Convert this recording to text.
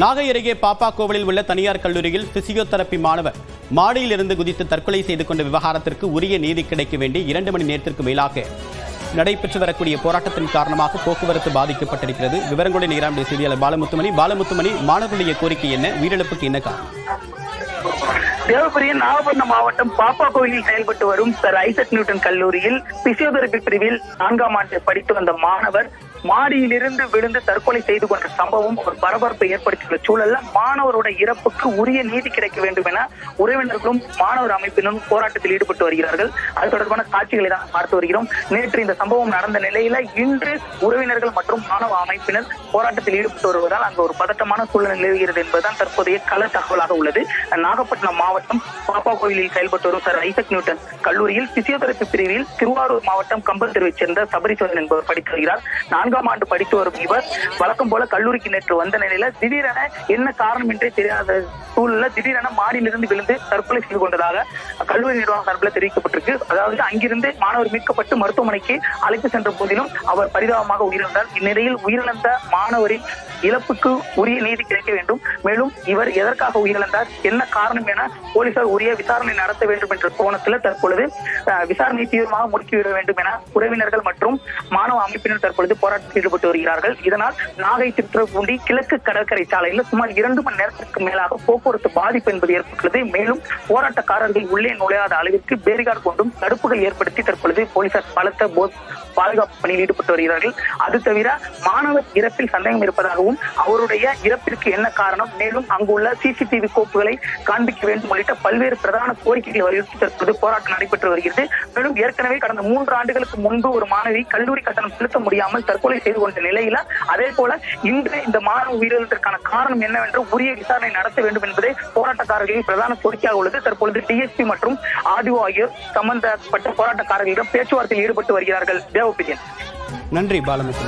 நாகை அருகே பாப்பாக்கோவிலில் உள்ள தனியார் கல்லூரியில் பிசியோதெரபி மாணவர் மாடியில் இருந்து குதித்து தற்கொலை செய்து கொண்ட விவகாரத்திற்கு உரிய நீதி கிடைக்க வேண்டி 2 மணி நேரத்திற்கு மேலாக நடைபெற்று வரக்கூடிய போராட்டத்தின் காரணமாக போக்குவரத்து பாதிக்கப்பட்டிருக்கிறது. விவரங்களுடன் நேரான செய்தியாளர் பாலமுத்துமணி, மாணவர்களுடைய கோரிக்கை என்ன? உயிரிழப்புக்கு என்ன காரணம்? தேவபுரியின் நாகப்பட்டினம் மாவட்டம் பாப்பாக்கோவிலில் செயல்பட்டு வரும் சர் ஐசக் நியூட்டன் கல்லூரியில் பிசியோதெரபி பிரிவில் 4ஆம் ஆண்டு படித்து வந்த மாணவர் மாடியிலிருந்து விழுந்து தற்கொலை செய்து கொண்ட சம்பவம் ஒரு பரபரப்பை ஏற்படுத்தியுள்ள சூழல்ல மாணவரோட இறப்புக்கு உரிய நீதி கிடைக்க வேண்டும் என உறவினர்களும் மாணவர் அமைப்பினரும் போராட்டத்தில் ஈடுபட்டு வருகிறார்கள். அது தொடர்பான காட்சிகளை தான் பார்த்து வருகிறோம். நேற்று இந்த சம்பவம் நடந்த நிலையில இன்று உறவினர்கள் மற்றும் மாணவ அமைப்பினர் போராட்டத்தில் ஈடுபட்டு வருவதால் அங்கு ஒரு பதட்டமான சூழல் நிலவுகிறது என்பதுதான் தற்போதைய கள தகவலாக உள்ளது. நாகப்பட்டினம் மாவட்டம் பாப்பாக்கோவிலில் செயல்பட்டு வரும் சர் ஐசக் நியூட்டன் கல்லூரியில் பிசியோதெரபி பிரிவில் திருவாரூர் மாவட்டம் கம்பம் தெருவைச் சேர்ந்த சபரிசோதன் என்பவர் படித்து வருகிறார். 4ஆம் ஆண்டு படித்து வரும் இவர் வழக்கம் போல கல்லூரிக்கு நேற்று வந்த நிலையில திடீரென என்ன காரணம் என்றே தெரியாத சூழல்ல திடீரென மாடியிலிருந்து விழுந்து தற்கொலை செய்து கொண்டதாக கல்லூரி நிர்வாகம் சார்பில் தெரிவிக்கப்பட்டிருக்கு. அதாவது அங்கிருந்து மாணவர் மீட்கப்பட்டு மருத்துவமனைக்கு அழைத்து சென்ற போதிலும் அவர் பரிதாபமாக உயிரிழந்தார். இந்நிலையில் உயிரிழந்த மாணவரின் இழப்புக்கு உரிய நீதி கிடைக்க வேண்டும். மேலும் இவர் எதற்காக உயிரிழந்தார், என்ன காரணம் என போலீசார் உரிய விசாரணை நடத்த வேண்டும் என்ற கோணத்தில் தற்பொழுது விசாரணை தீவிரமாக முடுக்கிவிட வேண்டும் என உறவினர்கள் மற்றும் மாணவ அமைப்பினர் தற்பொழுது போராட்டத்தில் ஈடுபட்டு வருகிறார்கள். இதனால் நாகை திருத்துறைப்பூண்டி கிழக்கு கடற்கரை சாலையில் சுமார் 2 மணி நேரத்திற்கு மேலாக போக்குவரத்து பாதிப்பு என்பது ஏற்பட்டுள்ளது. மேலும் போராட்டக்காரர்கள் உள்ளே நுழையாத அளவிற்கு பேரிகார்டு கொண்டும் தடுப்புகள் ஏற்படுத்தி தற்பொழுது போலீசார் பலத்த பாதுகாப்பு பணியில் ஈடுபட்டு வருகிறார்கள். அது தவிர மாணவர் இறப்பில் சந்தேகம் இருப்பதாகவும் அவருடைய இறப்பிற்கு என்ன காரணம், மேலும் அங்குள்ள சிசிடிவி கோப்புகளை காண்பிக்க வேண்டும் உள்ளிட்ட பல்வேறு பிரதான கோரிக்கைகளை வலியுறுத்தி தற்போது போராட்டம் நடைபெற்று வருகிறது. மேலும் ஏற்கனவே கடந்த 3 ஆண்டுகளுக்கு முன்பு ஒரு மாணவி கல்லூரி கட்டணம் செலுத்த முடியாமல் தற்கொலை செய்து கொண்ட நிலையில அதே போல இன்று இந்த மாணவ உயிரிழந்ததற்கான காரணம் என்னவென்று உரிய விசாரணை நடத்த வேண்டும் என்பதே போராட்டக்காரர்களின் பிரதான கோரிக்கையாக உள்ளது. தற்பொழுது டிஎஸ்பி மற்றும் ஆர்டிஓ ஆகியோர் சம்பந்தப்பட்ட போராட்டக்காரர்களிடம் பேச்சுவார்த்தையில் ஈடுபட்டு வருகிறார்கள். நன்றி பாலமுத்து.